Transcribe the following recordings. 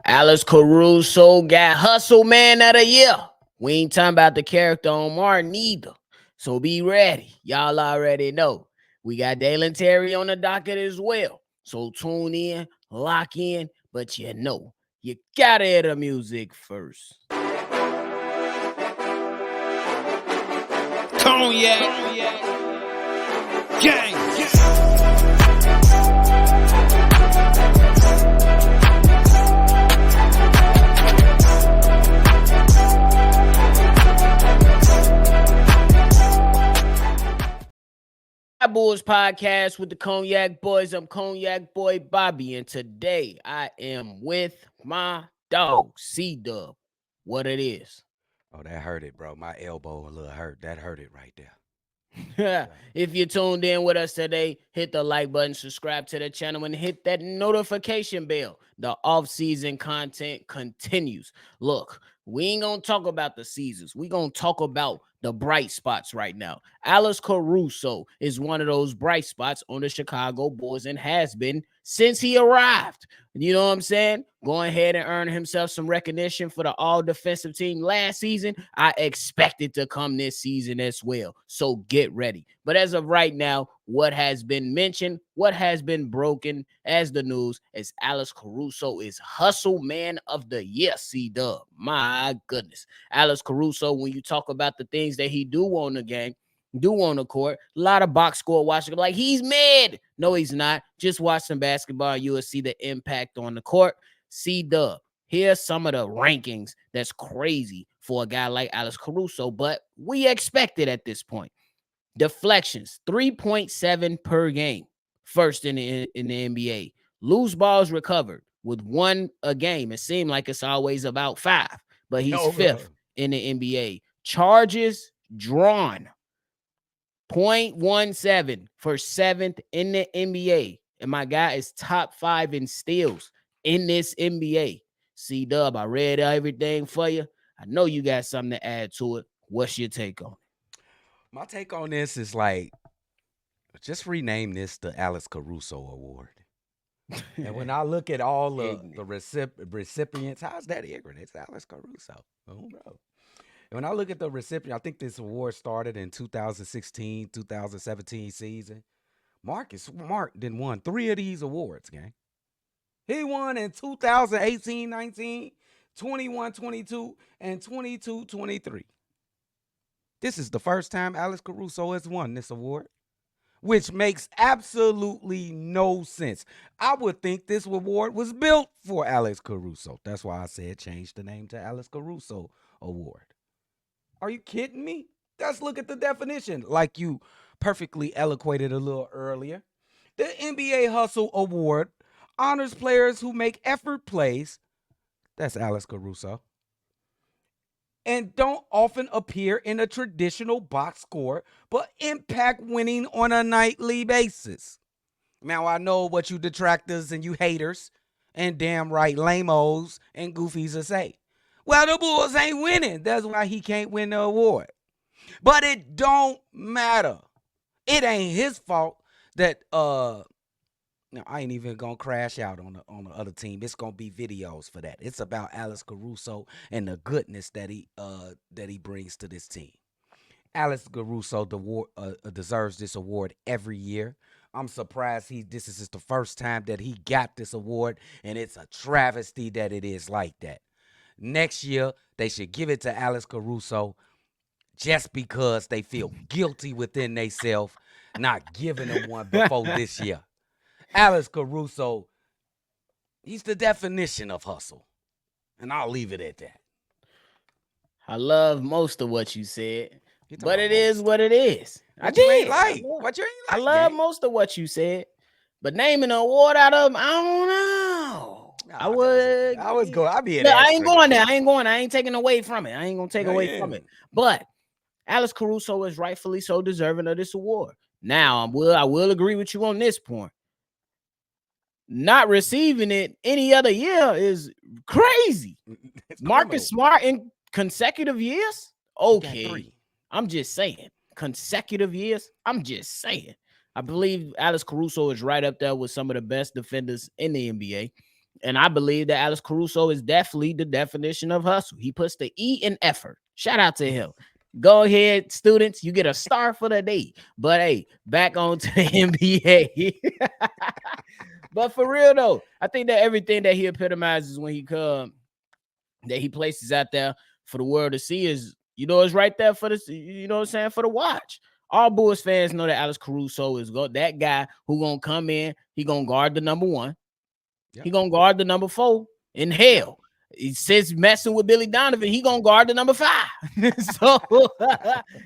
Alex Caruso got Hustle Man of the Year. We ain't talking about the character on Martin either. So be ready. Y'all already know. We got Dalen Terry on the docket as well. So tune in, lock in, but you gotta hear the music first. Cognac, gang. Boys podcast with the Cognac Boys. I'm Cognac Boy Bobby, and today I am with my dog CDubb. What it is? Oh, that hurt it, bro. My elbow a little hurt. That hurt it right there. If you tuned in with us today, hit the like button, subscribe to the channel, and hit that notification bell. The off-season content continues. Look, we ain't gonna talk about the seasons. We gonna talk about the bright spots right now. Alex Caruso is one of those bright spots on the Chicago Bulls and has been since he arrived. You know what I'm saying? Going ahead and earn himself some recognition for the all-defensive team last season. I expect it to come this season as well. So get ready. But as of right now, what has been mentioned, what has been broken as the news is Alex Caruso is Hustle Man of the Year, CDubb. My goodness. Alex Caruso, when you talk about the things that he do on the game, do on the court, a lot of box score watching, like he's mad. No, he's not. Just watch some basketball and you will see the impact on the court. CDubb, here's some of the rankings that's crazy for a guy like Alex Caruso, but we expect it at this point. Deflections, 3.7 per game, first in the NBA. Loose balls recovered with 1 a game. It seemed like it's always about 5, but he's 5th in the NBA. Charges drawn, 0.17 for 7th in the NBA. And my guy is top 5 in steals in this NBA. CDubb, I read everything for you. I know you got something to add to it. What's your take on it? My take on this is like, just rename this the Alex Caruso Award. And when I look at all the recipients, how's that ignorant? It's Alex Caruso. Oh, bro. And when I look at the recipient, I think this award started in 2016, 2017 season. Marcus Smart then won 3 of these awards, gang. He won in 2018, 19, 21, 22, and 22, 23. This is the first time Alex Caruso has won this award, which makes absolutely no sense. I would think this award was built for Alex Caruso. That's why I said change the name to Alex Caruso Award. Are you kidding me? Let's look at the definition, like you perfectly eloquated a little earlier. The NBA Hustle Award honors players who make effort plays, that's Alex Caruso, and don't often appear in a traditional box score, but impact winning on a nightly basis. Now, I know what you detractors and you haters and damn right lame-os and goofies will say. Well, the Bulls ain't winning. That's why he can't win the award. But it don't matter. It ain't his fault that now, I ain't even gonna crash out on the other team. It's gonna be videos for that. It's about Alex Caruso and the goodness that he brings to this team. Alex Caruso deserves this award every year. I'm surprised this is the first time that he got this award, and it's a travesty that it is like that. Next year, they should give it to Alex Caruso just because they feel guilty within themselves not giving him one before this year. Alex Caruso, he's the definition of hustle. And I'll leave it at that. I love most of what you said, but it is what it is. What you ain't like? I love most of what you said, but naming an award out of them, I don't know. I ain't going there. I ain't taking away from it. I ain't gonna take away from it. But Alex Caruso is rightfully so deserving of this award. Now, I will agree with you on this point. Not receiving it any other year is crazy. Marcus Smart in consecutive years? Okay. I'm just saying. Consecutive years? I'm just saying. I believe Alex Caruso is right up there with some of the best defenders in the NBA. And I believe that Alex Caruso is definitely the definition of hustle. He puts the E in effort. Shout out to him. Go ahead, students. You get a star for the day. But hey, back on to the NBA. But for real though, I think that everything that he epitomizes when he comes, that he places out there for the world to see is, it's right there for this, what I'm saying, for the watch. All Bulls fans know that Alex Caruso is that guy who gonna come in, he gonna guard the number 1. Yep. He gonna guard the number 4 in hell. Since messing with Billy Donovan, he gonna guard the number 5. So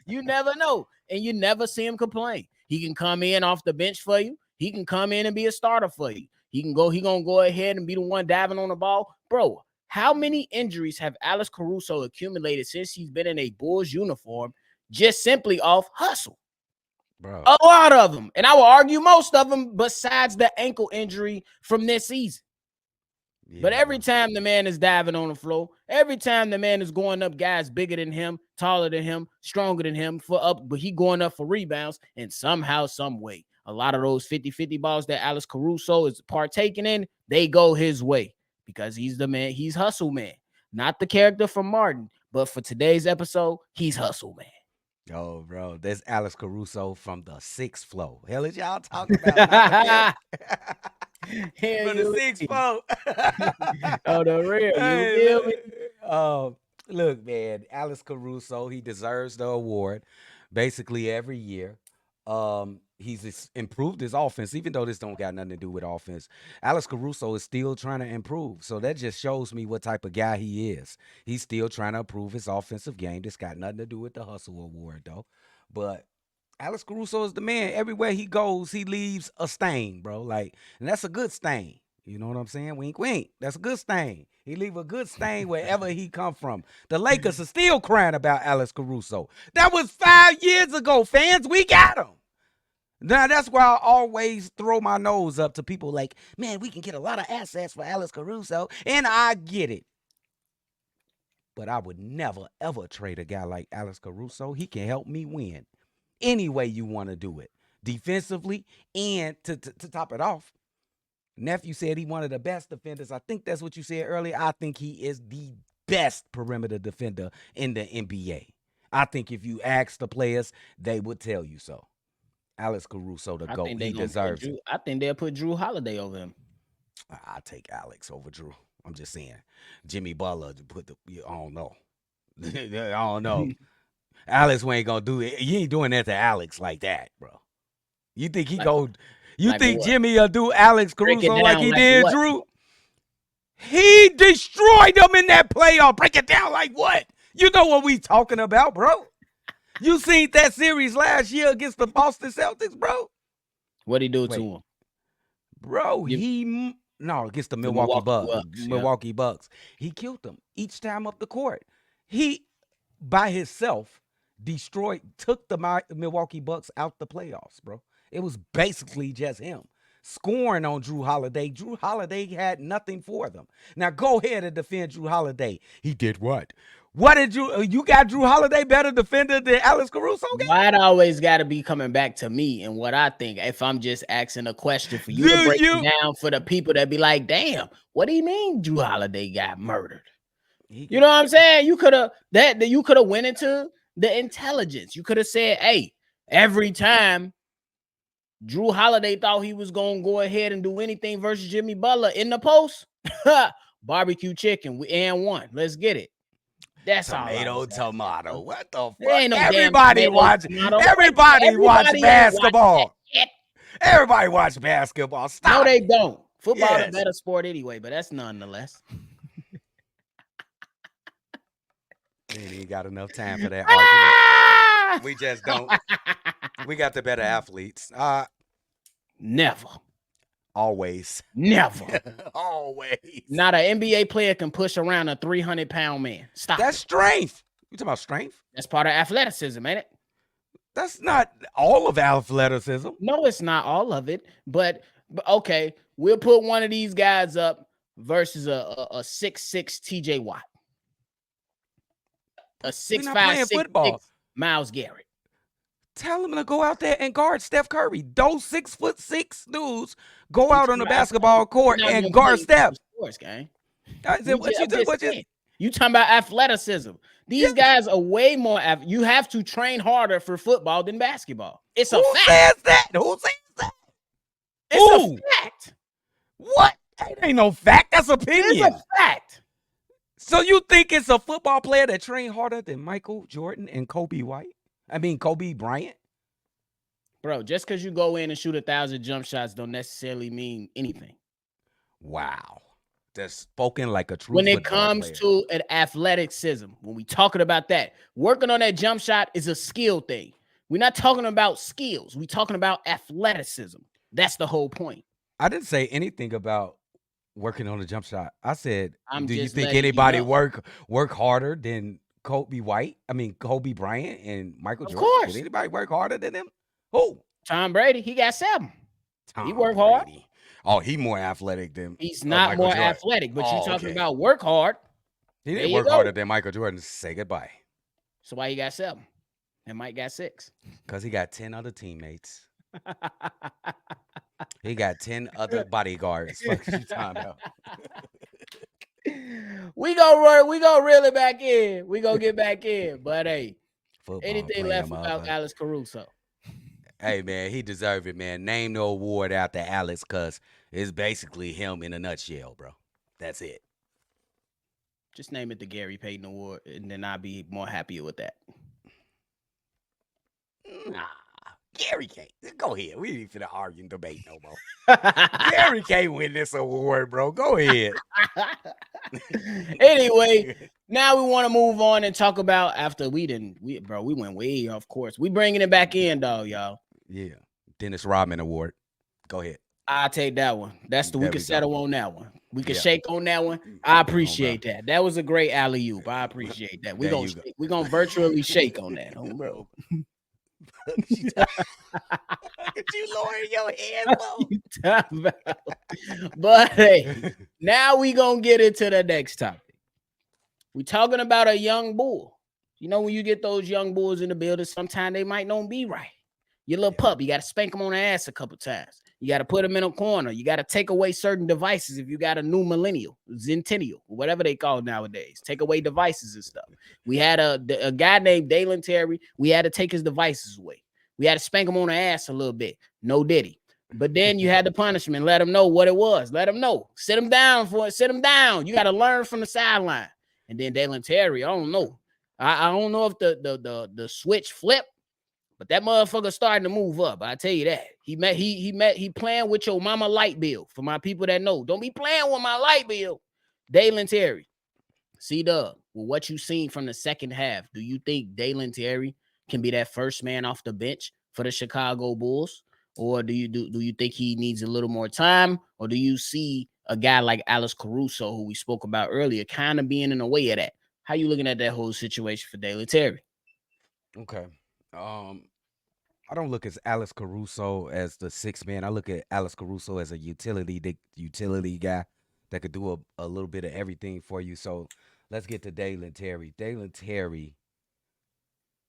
you never know, and you never see him complain. He can come in off the bench for you. He can come in and be a starter for you. He gonna go ahead and be the one diving on the ball, bro. How many injuries have Alex Caruso accumulated since he's been in a Bulls uniform, just simply off hustle? Bro. A lot of them, and I will argue most of them, besides the ankle injury from this season. Yeah, but every time the man is diving on the floor, every time the man is going up guys bigger than him, taller than him, stronger than him but he going up for rebounds, and somehow, some way, a lot of those 50-50 balls that Alex Caruso is partaking in, they go his way because he's the man. He's hustle man, not the character from Martin, but for today's episode, he's hustle man. Oh, bro, there's Alex Caruso from the 6th floor. Hell is y'all talking about? From the 6th floor. Oh, the real. You feel me? Look, man, Alex Caruso, he deserves the award basically every year. He's improved his offense, even though this don't got nothing to do with offense. Alex Caruso is still trying to improve. So that just shows me what type of guy he is. He's still trying to improve his offensive game. This got nothing to do with the Hustle Award, though. But Alex Caruso is the man. Everywhere he goes, he leaves a stain, bro. Like, and that's a good stain. You know what I'm saying? Wink, wink. That's a good stain. He leave a good stain wherever he come from. The Lakers are still crying about Alex Caruso. That was 5 years ago, fans. We got him. Now, that's why I always throw my nose up to people like, man, we can get a lot of assets for Alex Caruso, and I get it. But I would never, ever trade a guy like Alex Caruso. He can help me win any way you want to do it, defensively, and to top it off. Nephew said he one of the best defenders. I think that's what you said earlier. I think he is the best perimeter defender in the NBA. I think if you ask the players, they would tell you so. Alex Caruso, the GOAT, he deserves it. I think they'll put Drew Holiday over him. I take Alex over Drew. I'm just saying. Jimmy Butler put the. I don't know. I don't know. Alex ain't gonna do it. You ain't doing that to Alex like that, bro. You think he go? You think what? Jimmy will do Alex Caruso like he did what? Drew? He destroyed them in that playoff. Break it down like what? You know what we talking about, bro? You seen that series last year against the Boston Celtics, bro? What'd he do to him? Bro, against the Milwaukee Bucks. Milwaukee Bucks. He killed them each time up the court. He, by himself, took the Milwaukee Bucks out the playoffs, bro. It was basically just him scoring on Drew Holiday. Drew Holiday had nothing for them. Now go ahead and defend Drew Holiday. He did what? What did you got Drew Holiday better defender than Alex Caruso? Why it always got to be coming back to me and what I think if I'm just asking a question for you to break it down for the people that be like, damn, what do you mean Drew Holiday got murdered? You know what I'm saying? You could have went into the intelligence. You could have said, hey, every time Drew Holiday thought he was going to go ahead and do anything versus Jimmy Butler in the post, barbecue chicken and one. Let's get it. That's tomato. What the fuck? Everybody watch basketball. Everybody watch basketball. Stop. No, they don't. Football is a better sport anyway, but that's nonetheless. We ain't got enough time for that argument. We just don't. We got the better athletes. Never. Always. Never. Always. Not an NBA player can push around a 300-pound man. Stop. That's strength. You talking about strength? That's part of athleticism, ain't it? That's not all of athleticism. No, it's not all of it. But okay, we'll put one of these guys up versus a 6'6" TJ Watt. A 6'5", 6'6" Myles Garrett. Tell him to go out there and guard Steph Curry. Those 6'6" dudes go You out talking on the about athletic? basketball He's court not and gonna play guard in Steph. sports, gang. I said, what you I'm do? just What you? saying. You talking about athleticism? These Yeah. guys are way more. You have to train harder for football than basketball. It's a Who fact. says that? Who says that? It's Who? a fact. What? That ain't no fact. That's It's opinion. a fact. So you think it's a football player that trained harder than Michael Jordan and Kobe Bryant? Bro, just because you go in and shoot 1,000 jump shots don't necessarily mean anything. Wow. That's spoken like a true when it football comes player. to an athleticism, when we talking about that, working on that jump shot is a skill thing. We're not talking about skills. We're talking about athleticism. That's the whole point. I didn't say anything about working on a jump shot. I said, I'm do you just think letting you anybody know. work harder than Kobe Bryant and Michael Of Jordan? course. Did anybody work harder than them? Who? Tom Brady, he got 7. Tom He worked hard. Brady. Oh, he more athletic than He's not Michael more Jordan. athletic, but you're talking okay. about work hard. He There didn't you work go. harder than Michael Jordan. Say goodbye. So why he got 7 and Mike got 6? Because he got 10 other teammates. He got 10 other bodyguards. Fuck you talking about? We gonna reel it back in. We gonna get back in. But hey, Football anything playing left about motherfucker. Alex Caruso? Hey, man, he deserved it, man. Name the award after Alex because it's basically him in a nutshell, bro. That's it. Just name it the Gary Payton Award, and then I'll be more happier with that. Nah, Gary can't. Go ahead. We ain't finna argue and debate no more. Gary can't win this award, bro. Go ahead. Anyway, now we want to move on and talk about after we went way off course. We bringing it back in, dog, y'all. Yeah, Dennis Rodman Award. Go ahead. I'll take that one. We can settle on that one. We can shake on that one. I appreciate that. That was a great alley oop. I appreciate that. We're gonna virtually shake on that, bro. Could you lower your head, But hey, now we gonna get into the next topic. We're talking about a young bull. You know, when you get those young bulls in the building, sometimes they might not be right. Your little pup, you got to spank them on the ass a couple times. You got to put them in a corner. You got to take away certain devices if you got a new millennial, centennial, whatever they call it nowadays. Take away devices and stuff. We had a guy named Dalen Terry. We had to take his devices away. We had to spank him on the ass a little bit. No diddy. But then you had the punishment. Let him know what it was. Let him know. Sit him down for it. Sit him down. You got to learn from the sideline. And then Dalen Terry, I don't know. I don't know if the switch flipped. But that motherfucker starting to move up. I tell you that. He playing with your mama light bill. For my people that know, don't be playing with my light bill. Dalen Terry, CDubb, with what you seen from the second half, do you think Dalen Terry can be that first man off the bench for the Chicago Bulls? Or do you think he needs a little more time? Or do you see a guy like Alex Caruso, who we spoke about earlier, kind of being in the way of that? How you looking at that whole situation for Dalen Terry? Okay. I don't look at Alex Caruso as the sixth man. I look at Alex Caruso as a utility guy that could do a little bit of everything for you. So let's get to Dalen Terry. Dalen Terry,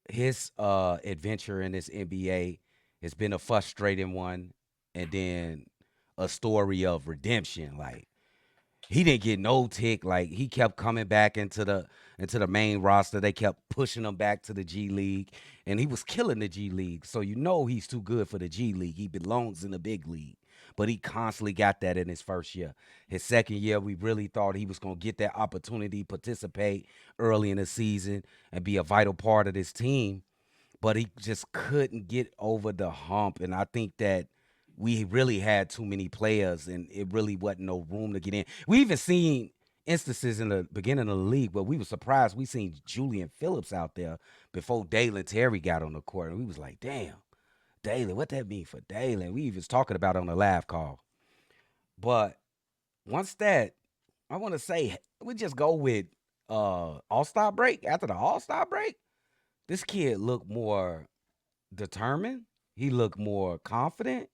his adventure in this NBA has been a frustrating one, and then a story of redemption. Like, he didn't get no tick. Like, he kept coming back into the main roster. They kept pushing him back to the G League, and he was killing the G League. So you know he's too good for the G League. He belongs in the big league. But he constantly got that in his first year. His second year, we really thought he was going to get that opportunity, participate early in the season, and be a vital part of this team. But he just couldn't get over the hump. And I think that we really had too many players, and it really wasn't no room to get in. We even seen instances in the beginning of the league, but we were surprised. We seen Julian Phillips out there before Dalen Terry got on the court, and we was like, damn, Dalen, what that mean for Dalen? We even talking about it on the live call. But once that, I want to say, we just go with All-Star break. After the All-Star break, this kid looked more determined. He looked more confident.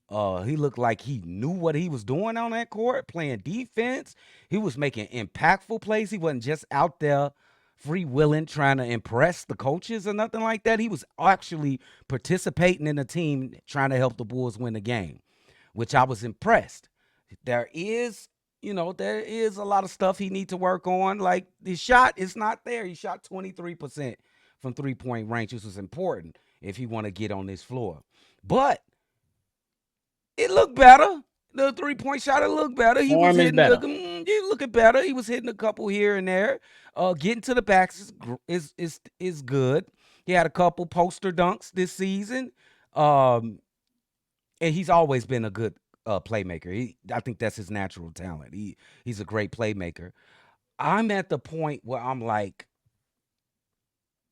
He looked like he knew what he was doing on that court, playing defense. He was making impactful plays. He wasn't just out there freewheeling trying to impress the coaches or nothing like that. He was actually participating in the team trying to help the Bulls win the game, which I was impressed. There is, there is a lot of stuff he need to work on. Like his shot is not there. He shot 23% from 3-point range, which was important if he want to get on this floor. But it looked better. The 3-point shot, it looked better. He was Form is hitting better. it looking better. He was hitting a couple here and there. Getting to the backs is good. He had a couple poster dunks this season. And he's always been a good playmaker. I think that's his natural talent. He's a great playmaker. I'm at the point where I'm like,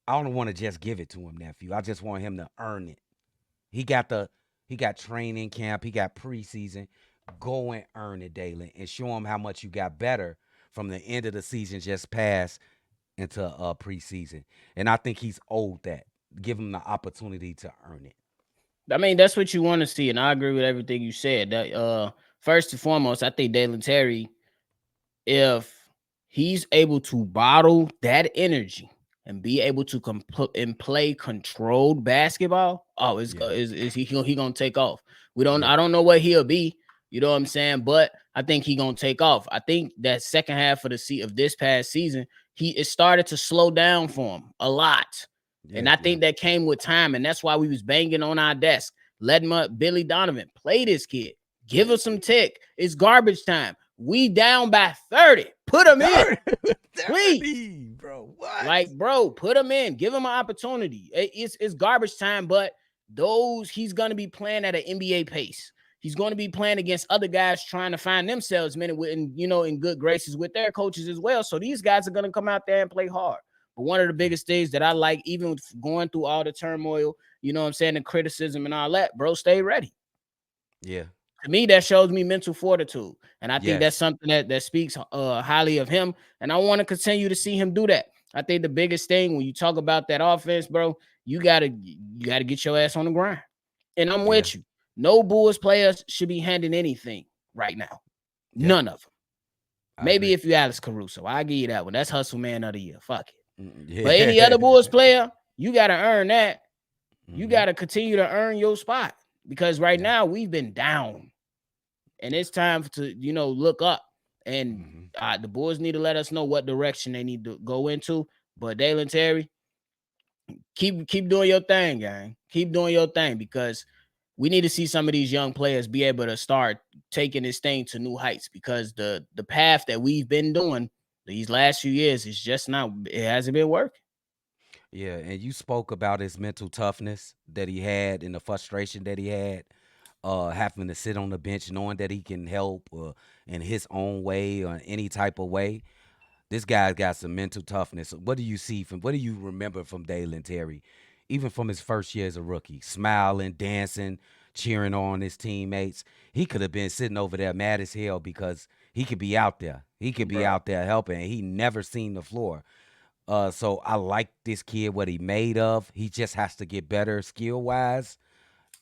I don't want to just give it to him, nephew. I just want him to earn it. He got training camp, he got preseason. Go and earn it, Dalen, and show him how much you got better from the end of the season just passed into preseason. And I think he's owed that. Give him the opportunity to earn it. I mean, that's what you want to see, and I agree with everything you said. That first and foremost, I think Dalen Terry, if he's able to bottle that energy and be able to and play controlled basketball, Yeah. is he gonna take off? Yeah. I don't know what he'll be. You know what I'm saying? But I think he gonna take off. I think that second half of of this past season, it started to slow down for him a lot. And Yeah. I Yeah. think that came with time, and that's why we was banging on our desk. Letting Billy Donovan play this kid. Give us some tick. It's garbage time. We down by 30. Put him in. 30, Please. bro. What? Like, bro, put him in. Give him an opportunity. It's garbage time, but he's gonna be playing at an NBA pace. He's going to be playing against other guys trying to find themselves in good graces with their coaches as well. So these guys are going to come out there and play hard. But one of the biggest things that I like, even going through all the turmoil, you know what I'm saying, the criticism and all that, bro, stay ready. Yeah. To me, that shows me mental fortitude. And I think that's Yes. something that speaks highly of him. And I want to continue to see him do that. I think the biggest thing when you talk about that offense, bro, you gotta get your ass on the grind. And I'm Yeah. with you. No Bulls players should be handing anything right now. Yeah. None of them. I Maybe agree. if you Alex Caruso, I give you that one. That's Hustle Man of the Year. Fuck it. But any Yeah. other Bulls player, you got to earn that. You Mm-hmm. got to continue to earn your spot because right Yeah. now we've been down, and it's time to look up. And Mm-hmm. the Bulls need to let us know what direction they need to go into. But Dalen Terry, keep doing your thing, gang. Keep doing your thing because we need to see some of these young players be able to start taking this thing to new heights because the path that we've been doing these last few years is just not, it hasn't been working. Yeah. And you spoke about his mental toughness that he had and the frustration that he had, having to sit on the bench knowing that he can help in his own way or any type of way. This guy's got some mental toughness. What do you remember from Dalen Terry? Even from his first year as a rookie, smiling, dancing, cheering on his teammates. He could have been sitting over there mad as hell because he could be out there. He could be Bro, out there helping. And he never seen the floor. So I like this kid, what he made of. He just has to get better skill wise,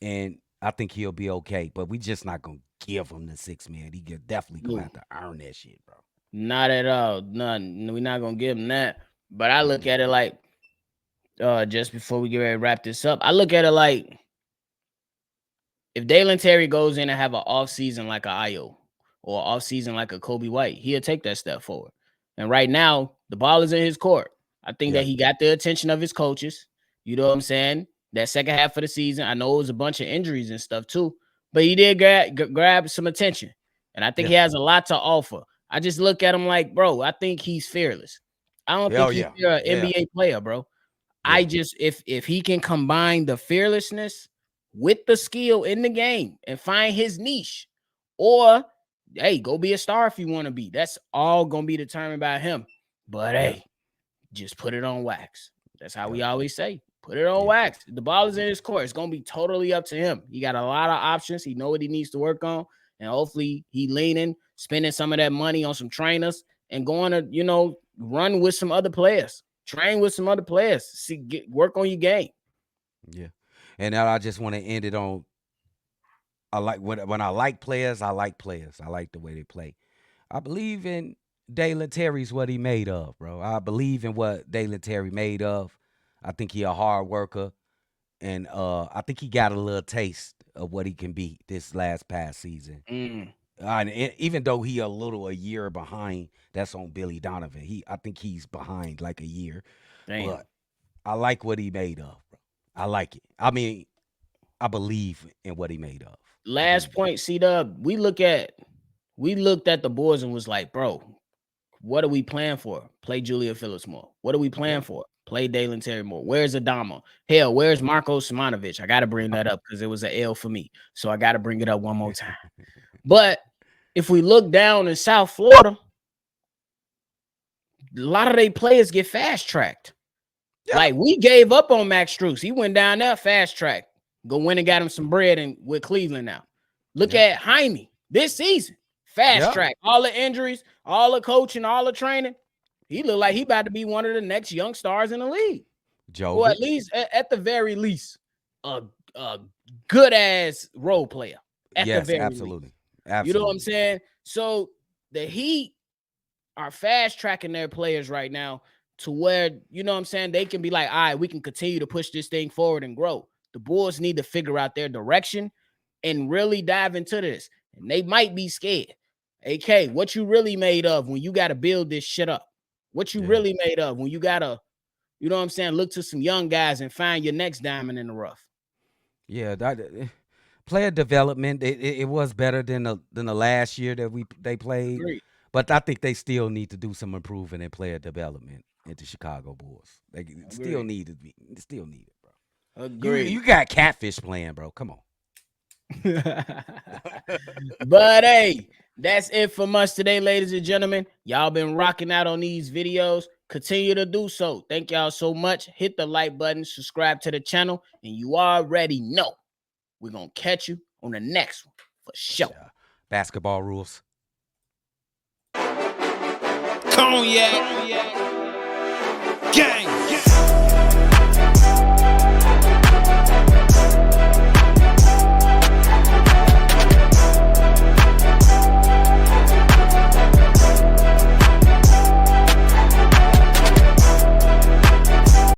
and I think he'll be okay. But we just not gonna give him the 6 man. Definitely gonna no, have to earn that shit, bro. not at all. None. We're not gonna give him that. But I look Mm-mm. at it like, just before we get ready to wrap this up, I look at it like if Dalen Terry goes in and have an off season like a Io or off season like a Kobe White, he'll take that step forward. And right now, the ball is in his court. I think Yeah, that he got the attention of his coaches. You know what I'm saying? That second half of the season, I know it was a bunch of injuries and stuff too, but he did grab some attention. And I think yeah, he has a lot to offer. I just look at him like, bro, I think he's fearless. I don't think hell he's yeah, an yeah, NBA player, bro. I yeah, just if he can combine the fearlessness with the skill in the game and find his niche, or hey, go be a star if you want to be. That's all gonna be determined by him. But yeah, hey, just put it on wax. That's how yeah, we always say. Put it on yeah, wax. The ball is yeah, in his court. It's gonna be totally up to him. He got a lot of options. He know what he needs to work on, and hopefully he leaning, spending some of that money on some trainers and going to run with some other players, train with some other players, work on your game. yeah. And now I just want to end it on. I like when I like players. I like players. I like the way they play. I believe in Dalen Terry's what he made of, bro. I believe in what Dalen Terry made of. I think he a hard worker, and I think he got a little taste of what he can be this past season. Mm, Even though he a year behind, that's on Billy Donovan. I think he's behind like a year, damn. but I like what he made of, bro. I like it. I mean, I believe in what he made of. I Last believe in it. point, CDubb. We looked at the boards and was like, bro, what are we playing for? Play Julia Phillips more. What are we playing Yeah. for? Play Dalen Terry more. Where's Adama? Hell, where's Marco Simonovic? I got to bring that up because it was an L for me. So I got to bring it up one more time. But if we look down in South Florida, a lot of their players get fast tracked. Yeah. Like we gave up on Max Strus. He went down there fast track. Go win and got him some bread and with Cleveland now. Look Yeah. at Jaime this season. Fast Yeah. track. All the injuries, all the coaching, all the training. He looked like he about to be one of the next young stars in the league. Or at Jovic. least, at the very least, a, a good ass role player. At the Yes, very least. absolutely. You know what I'm Absolutely. saying? So the Heat are fast tracking their players right now to where, you know what I'm saying, they can be like, all right, we can continue to push this thing forward and grow. The Bulls need to figure out their direction and really dive into this. And they might be scared. AK, what you really made of when you got to build this shit up? What you Yeah. really made of when you got to, you know what I'm saying, look to some young guys and find your next diamond in the rough? Yeah, player development. It was better than the last year that they played, Agreed. but I think they still need to do some improving in player development at the Chicago Bulls. They still Agreed. need to be. Still need it, bro. Agreed. You got catfish playing, bro. Come on. But hey, that's it from us today, ladies and gentlemen. Y'all been rocking out on these videos. Continue to do so. Thank y'all so much. Hit the like button, subscribe to the channel, and you already know we're gonna catch you on the next one for sure. Yeah. Basketball rules. Cognac, gang.